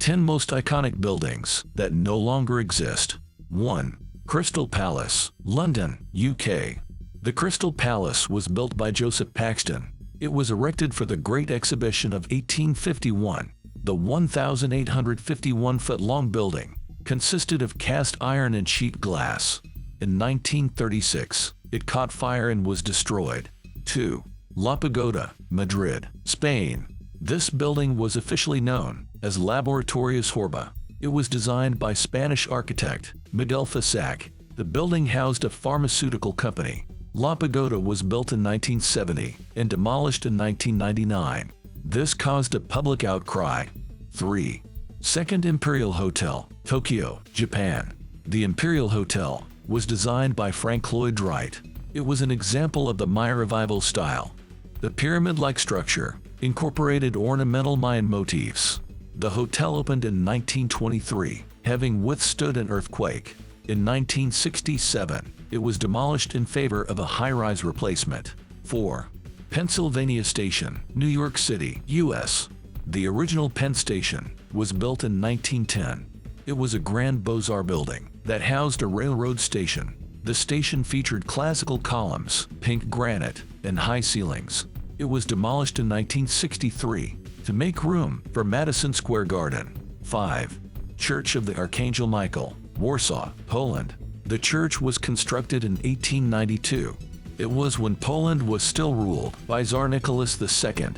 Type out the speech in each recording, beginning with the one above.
10 most iconic buildings that no longer exist. 1. Crystal Palace, London, UK. The Crystal Palace was built by Joseph Paxton. It was erected for the Great Exhibition of 1851. The 1,851-foot-long building consisted of cast iron and sheet glass. In 1936, it caught fire and was destroyed. 2. La Pagoda, Madrid, Spain. This building was officially known as Laboratorios Horba. It was designed by Spanish architect Miguel Fasac. The building housed a pharmaceutical company. La Pagoda was built in 1970 and demolished in 1999. This caused a public outcry. 3. Second Imperial Hotel, Tokyo, Japan. The Imperial Hotel was designed by Frank Lloyd Wright. It was an example of the Maya Revival style. The pyramid-like structure incorporated ornamental Mayan motifs. The hotel opened in 1923, having withstood an earthquake. In 1967, it was demolished in favor of a high-rise replacement. 4. Pennsylvania Station, New York City, U.S. The original Penn Station was built in 1910. It was a Grand Beaux-Arts building that housed a railroad station. The station featured classical columns, pink granite, and high ceilings. It was demolished in 1963 to make room for Madison Square Garden. 5. Church of the Archangel Michael, Warsaw, Poland. The church was constructed in 1892. It was when Poland was still ruled by Tsar Nicholas II.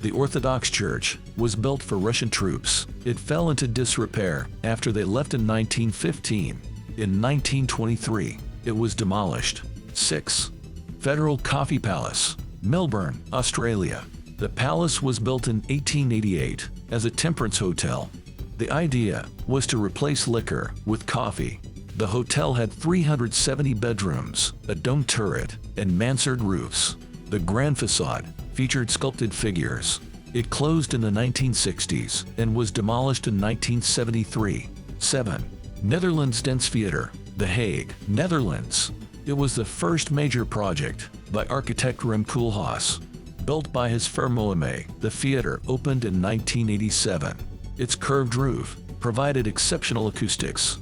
The Orthodox Church was built for Russian troops. It fell into disrepair after they left in 1915. In 1923, it was demolished. 6. Federal Coffee Palace, Melbourne, Australia. The palace was built in 1888 as a temperance hotel. The idea was to replace liquor with coffee. The hotel had 370 bedrooms, a dome turret, and mansard roofs. The grand facade featured sculpted figures. It closed in the 1960s and was demolished in 1973. 7. Netherlands Dance Theater, The Hague, Netherlands. It was the first major project by architect Rem Koolhaas. Built by his firm OMA, the theater opened in 1987. Its curved roof provided exceptional acoustics.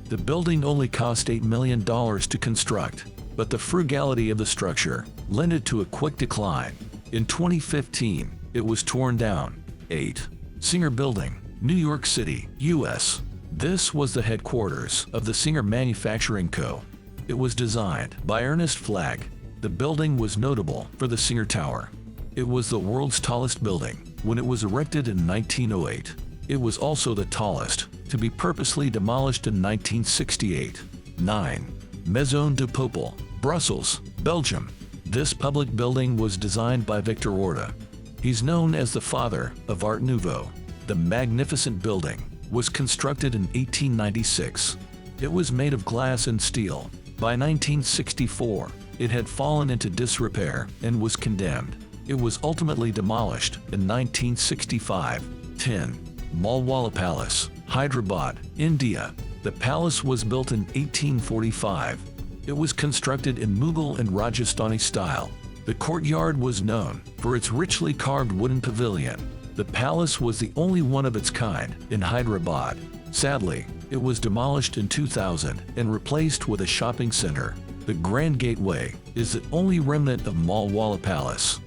The building only cost $8 million to construct, but the frugality of the structure led it to a quick decline. In 2015, it was torn down. 8. Singer Building, New York City, U.S. This was the headquarters of the Singer Manufacturing Co. It was designed by Ernest Flagg. The building was notable for the Singer Tower. It was the world's tallest building when it was erected in 1908. It was also the tallest to be purposely demolished in 1968. 9. Mezon Dle Brussels, Belgium. This public building was designed by Victor Orta. He's known as the father of Art Nouveau. The magnificent building was constructed in 1896. It was made of glass and steel. By 1964, it had fallen into disrepair and was condemned. It was ultimately demolished in 1965. 10. Malalla Palace, Hyderabad, India. The palace was built in 1845. It was constructed in Mughal and Rajasthani style. The courtyard was known for its richly carved wooden pavilion. The palace was the only one of its kind in Hyderabad. Sadly, it was demolished in 2000 and replaced with a shopping center. The Grand Gateway is the only remnant of Malalla Palace.